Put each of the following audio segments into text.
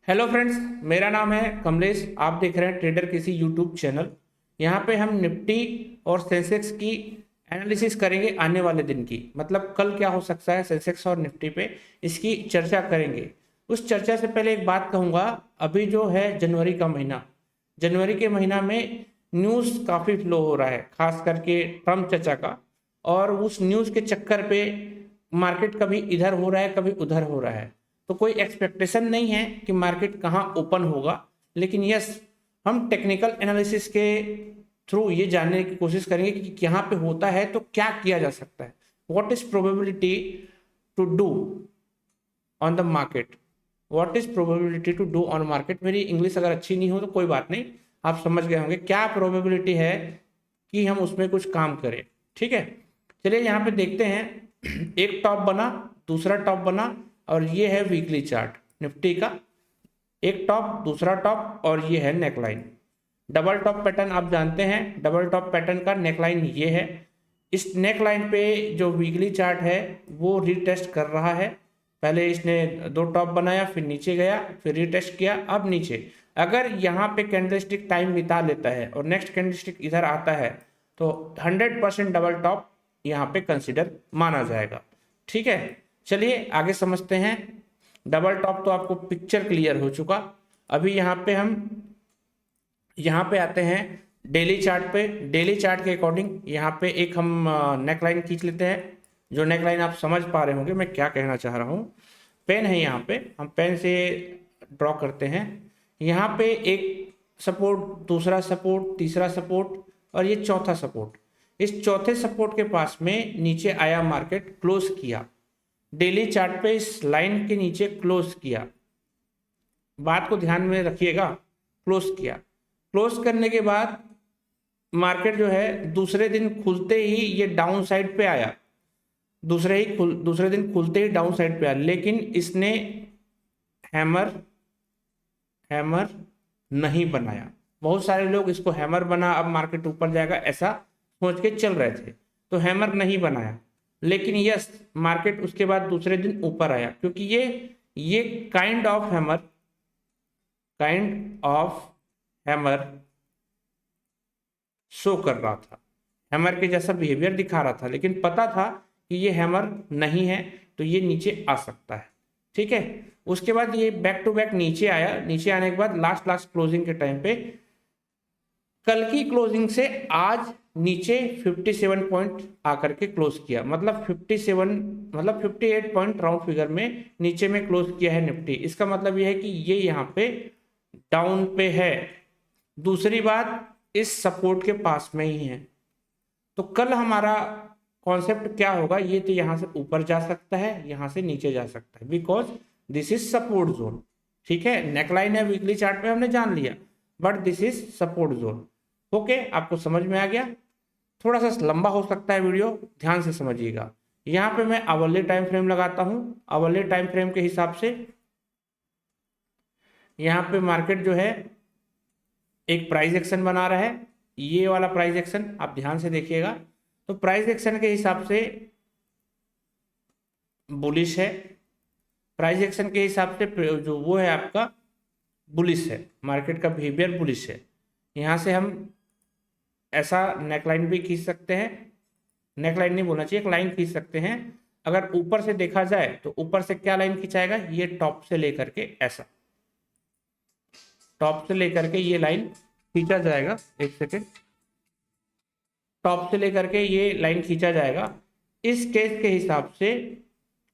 Hello friends, मेरा नाम है कमलेश। आप देख रहे हैं ट्रेडर किसी यूट्यूब चैनल। यहाँ पे हम निफ्टी और सेंसेक्स की एनालिसिस करेंगे आने वाले दिन की, मतलब कल क्या हो सकता है सेंसेक्स और निफ्टी पे, इसकी चर्चा करेंगे। उस चर्चा से पहले एक बात कहूँगा। अभी जो है जनवरी का महीना, जनवरी के महीना में न्यूज़ काफ़ी फ्लो हो रहा है, खास करके ट्रम्प चचा का। और उस न्यूज़ के चक्कर पे मार्केट कभी इधर हो रहा है, कभी उधर हो रहा है। तो कोई एक्सपेक्टेशन नहीं है कि मार्केट कहाँ ओपन होगा, लेकिन यस, हम टेक्निकल एनालिसिस के थ्रू ये जानने की कोशिश करेंगे कि यहाँ पे होता है तो क्या किया जा सकता है। What is probability to do on the market, what is probability to do on market. मेरी इंग्लिश अगर अच्छी नहीं हो तो कोई बात नहीं, आप समझ गए होंगे क्या प्रोबेबिलिटी है कि हम उसमें कुछ काम करें। ठीक है, चलिए यहाँ पे देखते हैं। एक टॉप बना, दूसरा टॉप बना, और ये है वीकली चार्ट निफ्टी का। एक टॉप, दूसरा टॉप, और ये है नेकलाइन। डबल टॉप पैटर्न आप जानते हैं, डबल टॉप पैटर्न का नेकलाइन ये है। इस नेकलाइन पे जो वीकली चार्ट है वो रीटेस्ट कर रहा है। पहले इसने दो टॉप बनाया, फिर नीचे गया, फिर रीटेस्ट किया, अब नीचे। अगर यहाँ पे कैंडलस्टिक टाइम बिता लेता है और नेक्स्ट कैंडलस्टिक इधर आता है तो 100% डबल टॉप यहाँ पे कंसिडर माना जाएगा। ठीक है, चलिए आगे समझते हैं। डबल टॉप तो आपको पिक्चर क्लियर हो चुका। अभी यहाँ पे आते हैं डेली चार्ट पे। डेली चार्ट के अकॉर्डिंग यहाँ पे एक हम नेकलाइन खींच लेते हैं। जो नेकलाइन आप समझ पा रहे होंगे मैं क्या कहना चाह रहा हूँ। पेन है यहाँ पे, हम पेन से ड्रॉ करते हैं। यहाँ पे एक सपोर्ट, दूसरा सपोर्ट, तीसरा सपोर्ट, और ये चौथा सपोर्ट। इस चौथे सपोर्ट के पास में नीचे आया, मार्केट क्लोज किया। डेली चार्ट पे इस लाइन के नीचे क्लोज किया, बात को ध्यान में रखिएगा। क्लोज किया, क्लोज करने के बाद मार्केट जो है दूसरे दिन खुलते ही ये डाउन साइड पे आया। दूसरे दिन खुलते ही डाउन साइड पे आया, लेकिन इसने हैमर नहीं बनाया। बहुत सारे लोग इसको हैमर बना, अब मार्केट ऊपर जाएगा ऐसा सोच के चल रहे थे, तो हैमर नहीं बनाया। लेकिन यस, मार्केट उसके बाद दूसरे दिन ऊपर आया, क्योंकि ये काइंड ऑफ हैमर शो कर रहा था, हैमर के जैसा बिहेवियर दिखा रहा था, लेकिन पता था कि ये हैमर नहीं है तो ये नीचे आ सकता है। ठीक है, उसके बाद ये बैक टू बैक नीचे आया। नीचे आने के बाद लास्ट क्लोजिंग के टाइम पे, कल की क्लोजिंग से आज नीचे 57 पॉइंट आकर के क्लोज किया, मतलब 58 पॉइंट राउंड फिगर में नीचे में क्लोज किया है निफ्टी। इसका मतलब यह है कि ये यहाँ पे डाउन पे है। दूसरी बात, इस सपोर्ट के पास में ही है। तो कल हमारा कॉन्सेप्ट क्या होगा, ये तो यहाँ से ऊपर जा सकता है, यहाँ से नीचे जा सकता है, because this is support zone. ठीक है, नेकलाइन है वीकली चार्ट में, हमने जान लिया, but this is support zone. Okay, आपको समझ में आ गया। थोड़ा सा लंबा हो सकता है वीडियो, ध्यान से समझिएगा। यहाँ पे मैं आवरली टाइम फ्रेम लगाता हूँ। आवरली टाइम फ्रेम के हिसाब से यहाँ पे मार्केट जो है एक प्राइस एक्शन बना रहा है। ये वाला प्राइस एक्शन आप ध्यान से देखिएगा, तो प्राइस एक्शन के हिसाब से बुलिश है। प्राइस एक्शन के हिसाब से जो वो है आपका बुलिश है, मार्केट का बिहेवियर बुलिश है। यहाँ से हम ऐसा नेकलाइन भी खींच सकते हैं, नेकलाइन नहीं बोलना चाहिए, एक लाइन खींच सकते हैं। अगर ऊपर से देखा जाए तो ऊपर से क्या लाइन खिंचाएगा, ये टॉप से लेकर के ऐसा, टॉप से लेकर के ये लाइन खींचा जाएगा। एक सेकेंड, टॉप से लेकर के ये लाइन खींचा जाएगा। इस केस के हिसाब से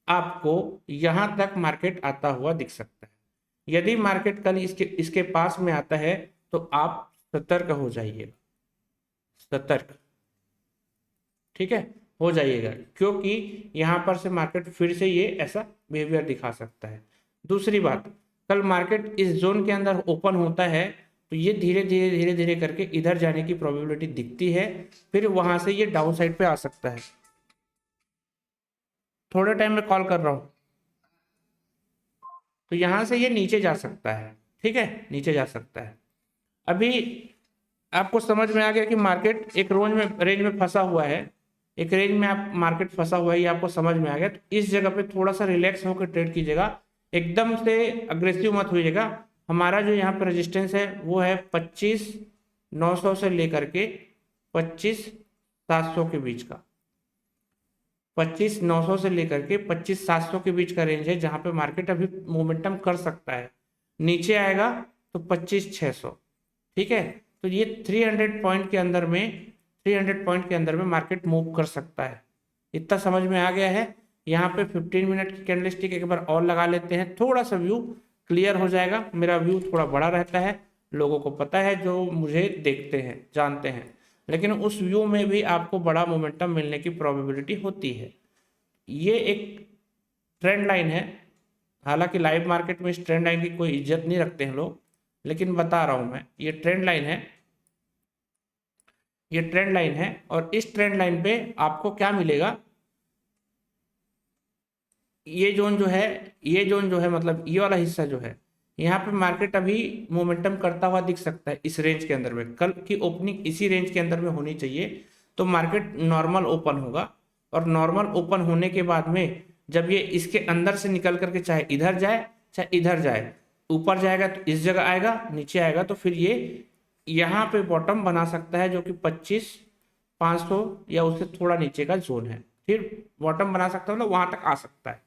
आपको यहां तक मार्केट आता हुआ दिख सकता है। यदि मार्केट कल इसके पास में आता है तो आप सतर्क हो जाइएगा, सतर्क। ठीक है, हो जाइएगा, क्योंकि यहां पर से मार्केट फिर से ये ऐसा बिहेवियर दिखा सकता है। दूसरी बात, कल मार्केट इस जोन के अंदर ओपन होता है तो ये धीरे धीरे करके इधर जाने की प्रोबेबिलिटी दिखती है, फिर वहां से ये डाउन साइड पे आ सकता है। थोड़े टाइम में कॉल कर रहा हूं, तो यहां से ये नीचे जा सकता है। ठीक है, नीचे जा सकता है। अभी आपको समझ में आ गया कि मार्केट एक रेंज में फंसा हुआ है, एक रेंज में आप मार्केट फंसा हुआ है, ये आपको समझ में आ गया। तो इस जगह पे थोड़ा सा रिलैक्स होकर ट्रेड कीजिएगा। एकदम से अग्रेसिव मत होइएगा। हमारा जो यहाँ पे रेजिस्टेंस है वो है 25,900 से लेकर के 25,700 के बीच का। 25,900 से लेकर के 25,700 के बीच का रेंज है, जहां पे मार्केट अभी मोमेंटम कर सकता है। नीचे आएगा तो 25,600। ठीक है, तो ये 300 पॉइंट के अंदर में 300 पॉइंट के अंदर में मार्केट मूव कर सकता है। इतना समझ में आ गया है। यहाँ पे 15 मिनट की कैंडलस्टिक एक बार और लगा लेते हैं, थोड़ा सा व्यू क्लियर हो जाएगा। मेरा व्यू थोड़ा बड़ा रहता है, लोगों को पता है जो मुझे देखते हैं जानते हैं, लेकिन उस व्यू में भी आपको बड़ा मोमेंटम मिलने की प्रोबेबिलिटी होती है। ये एक ट्रेंड लाइन है, हालांकि लाइव मार्केट में इस ट्रेंड लाइन की कोई इज्जत नहीं रखते हैं लोग, लेकिन बता रहा हूं मैं, ये ट्रेंड लाइन है, ये ट्रेंड लाइन है। और इस ट्रेंड लाइन पे आपको क्या मिलेगा, ये जोन जो है, ये जोन जो है मतलब ये वाला हिस्सा जो है, यहाँ पे मार्केट अभी मोमेंटम करता हुआ दिख सकता है इस रेंज के अंदर में। कल की ओपनिंग इसी रेंज के अंदर में होनी चाहिए, तो मार्केट नॉर्मल ओपन होगा। और नॉर्मल ओपन होने के बाद में जब ये इसके अंदर से निकल करके चाहे इधर जाए चाहे इधर जाए, ऊपर जाएगा तो इस जगह आएगा, नीचे आएगा तो फिर ये यहाँ पे बॉटम बना सकता है, जो कि 25,500 या उससे थोड़ा नीचे का जोन है। फिर बॉटम बना सकता है, मतलब वहां तक आ सकता है।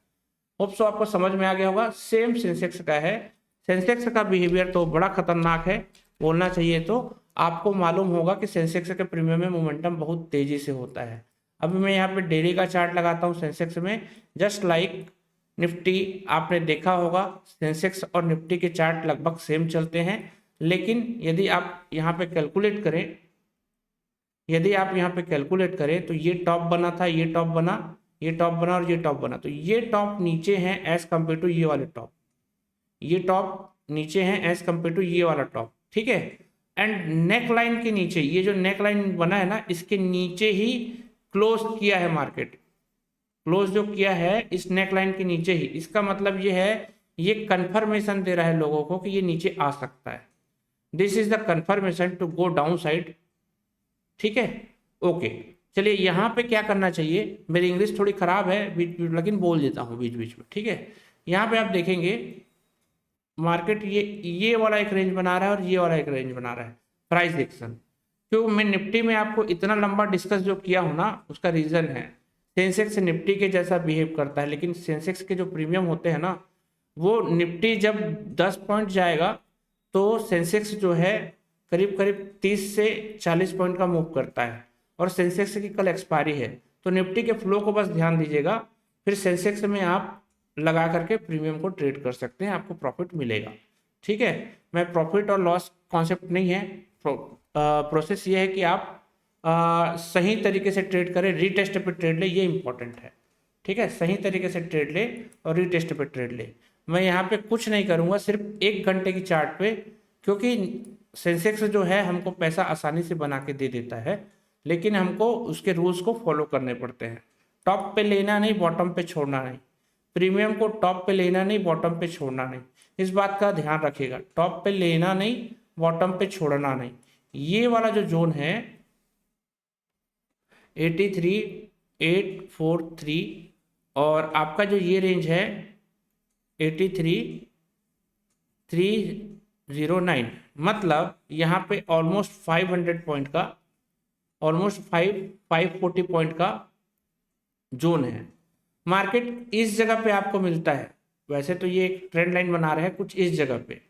होप सो आपको समझ में आ गया होगा। सेम सेंसेक्स का है, सेंसेक्स का बिहेवियर तो बड़ा खतरनाक है बोलना चाहिए तो। आपको मालूम होगा कि सेंसेक्स के प्रीमियम में मोमेंटम बहुत तेजी से होता है। अभी मैं यहाँ पे डेली का चार्ट लगाता हूँ सेंसेक्स में, जस्ट लाइक निफ्टी। आपने देखा होगा सेंसेक्स और निफ्टी के चार्ट लगभग सेम चलते हैं, लेकिन यदि आप यहाँ पे कैलकुलेट करें, यदि आप यहाँ पे कैलकुलेट करें तो ये टॉप बना था, ये टॉप बना, ये टॉप बना और ये टॉप बना, तो ये टॉप नीचे है एज कम्पेयर टू ये वाले टॉप, ये टॉप नीचे है एज कम्पेयर टू ये वाला टॉप। ठीक है, एंड नेक लाइन के नीचे, ये जो नेक लाइन बना है ना, इसके नीचे ही क्लोज किया है मार्केट, क्लोज जो किया है इस नेक लाइन के नीचे ही। इसका मतलब ये है, ये कंफर्मेशन दे रहा है लोगों को कि ये नीचे आ सकता है। This is the confirmation to go down side. ठीक है, ओके। चलिए यहाँ पे क्या करना चाहिए, मेरी इंग्लिश थोड़ी खराब है लेकिन बोल देता हूँ बीच बीच में। ठीक है, यहाँ पे आप देखेंगे मार्केट ये वाला एक रेंज बना रहा है और ये वाला एक रेंज बना रहा है प्राइस एक्शन। क्यों मैं निफ्टी में आपको इतना लंबा डिस्कस जो किया हूं ना, उसका रीजन है सेंसेक्स निफ्टी के जैसा बिहेव करता है, लेकिन सेंसेक्स के जो प्रीमियम होते हैं ना, वो निफ्टी जब 10 पॉइंट जाएगा तो सेंसेक्स जो है करीब करीब 30 से 40 पॉइंट का मूव करता है। और सेंसेक्स की कल एक्सपायरी है, तो निफ्टी के फ्लो को बस ध्यान दीजिएगा, फिर सेंसेक्स में आप लगा करके प्रीमियम को ट्रेड कर सकते हैं, आपको प्रॉफिट मिलेगा। ठीक है, मैं प्रॉफिट और लॉस कॉन्सेप्ट नहीं है, प्रोसेस ये है कि आप सही तरीके से ट्रेड करें, रीटेस्ट पे ट्रेड ले, ये इंपॉर्टेंट है। ठीक है, सही तरीके से ट्रेड ले और रीटेस्ट पे ट्रेड ले। मैं यहाँ पे कुछ नहीं करूँगा, सिर्फ 1 घंटे की चार्ट पे, क्योंकि सेंसेक्स जो है हमको पैसा आसानी से बना के दे देता है, लेकिन हमको उसके रूल्स को फॉलो करने पड़ते हैं। टॉप पे लेना नहीं, बॉटम पे छोड़ना नहीं, प्रीमियम को टॉप पे लेना नहीं, बॉटम पे छोड़ना नहीं, इस बात का ध्यान रखिएगा। टॉप पे लेना नहीं, बॉटम पे छोड़ना नहीं। ये वाला जो जोन है 83,843 और आपका जो ये रेंज है 83,309, मतलब यहाँ पे ऑलमोस्ट 500 पॉइंट का, ऑलमोस्ट 540 पॉइंट का जोन है। मार्केट इस जगह पे आपको मिलता है, वैसे तो ये एक ट्रेंड लाइन बना रहे हैं, कुछ इस जगह पे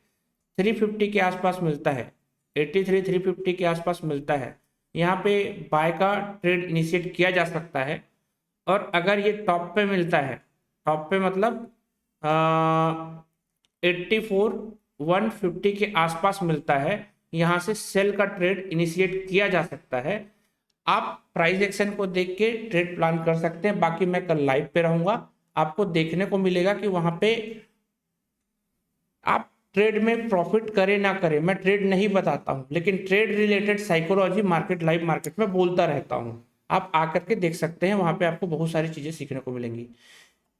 350 के आसपास मिलता है, 83 350 के आसपास मिलता है। यहाँ पे बाय का ट्रेड इनिशिएट किया जा सकता है। और अगर ये टॉप पे मिलता है, टॉप पे मतलब 84,150 के आसपास मिलता है, यहाँ से सेल का ट्रेड इनिशिएट किया जा सकता है। आप प्राइस एक्शन को देख के ट्रेड प्लान कर सकते हैं। बाकी मैं कल लाइव पे रहूंगा, आपको देखने को मिलेगा कि वहां पे आप ट्रेड में प्रॉफिट करें ना करें, मैं ट्रेड नहीं बताता हूं, लेकिन trade related psychology market live market में बोलता रहता हूं। आप आकर के देख सकते हैं, वहां पे आपको बहुत सारी चीजें सीखने को मिलेंगी।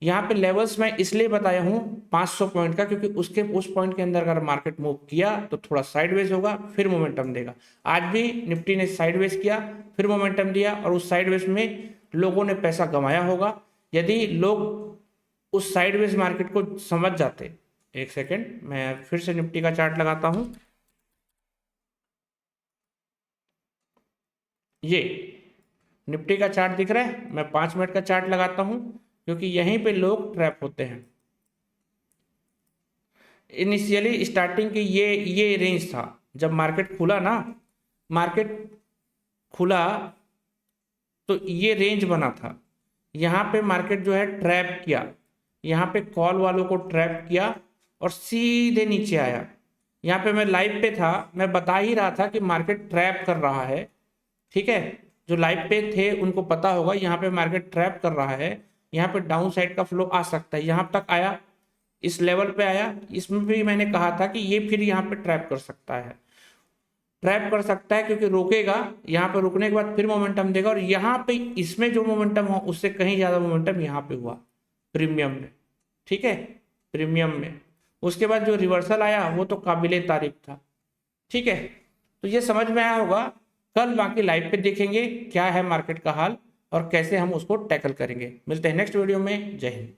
यहाँ पे लेवल्स मैं इसलिए बताया हूँ 500 पॉइंट का, क्योंकि उसके उस पॉइंट के अंदर अगर मार्केट मूव किया तो थोड़ा साइडवेज होगा, फिर मोमेंटम देगा। आज भी निफ्टी ने साइडवेज किया, फिर मोमेंटम दिया, और उस साइडवेज में लोगों ने पैसा गंवाया होगा। यदि लोग उस साइडवेज मार्केट को समझ जाते। एक सेकेंड, मैं फिर से निफ्टी का चार्ट लगाता हूं। ये निफ्टी का चार्ट दिख रहा है, मैं 5 मिनट का चार्ट लगाता हूं क्योंकि यहीं पे लोग ट्रैप होते हैं। इनिशियली स्टार्टिंग की ये रेंज था, जब मार्केट खुला ना, मार्केट खुला तो ये रेंज बना था। यहाँ पे मार्केट जो है ट्रैप किया, यहाँ पे कॉल वालों को ट्रैप किया और सीधे नीचे आया। यहाँ पे मैं लाइव पे था, मैं बता ही रहा था कि मार्केट ट्रैप कर रहा है। ठीक है, जो लाइव पे थे उनको पता होगा यहाँ पे मार्केट ट्रैप कर रहा है, यहाँ पे डाउन साइड का फ्लो आ सकता है। यहाँ तक आया, इस लेवल पे आया, इसमें भी मैंने कहा था कि ये फिर यहाँ पे ट्रैप कर सकता है, ट्रैप कर सकता है क्योंकि रोकेगा, यहाँ पे रुकने के बाद फिर मोमेंटम देगा और यहाँ पे इसमें जो मोमेंटम हो उससे कहीं ज़्यादा मोमेंटम यहाँ पे हुआ प्रीमियम में। ठीक है, प्रीमियम में उसके बाद जो रिवर्सल आया वो तो काबिले तारीफ था। ठीक है, तो ये समझ में आया होगा। कल बाकी लाइव पे देखेंगे क्या है मार्केट का हाल और कैसे हम उसको टैकल करेंगे। मिलते हैं नेक्स्ट वीडियो में। जय हिंद।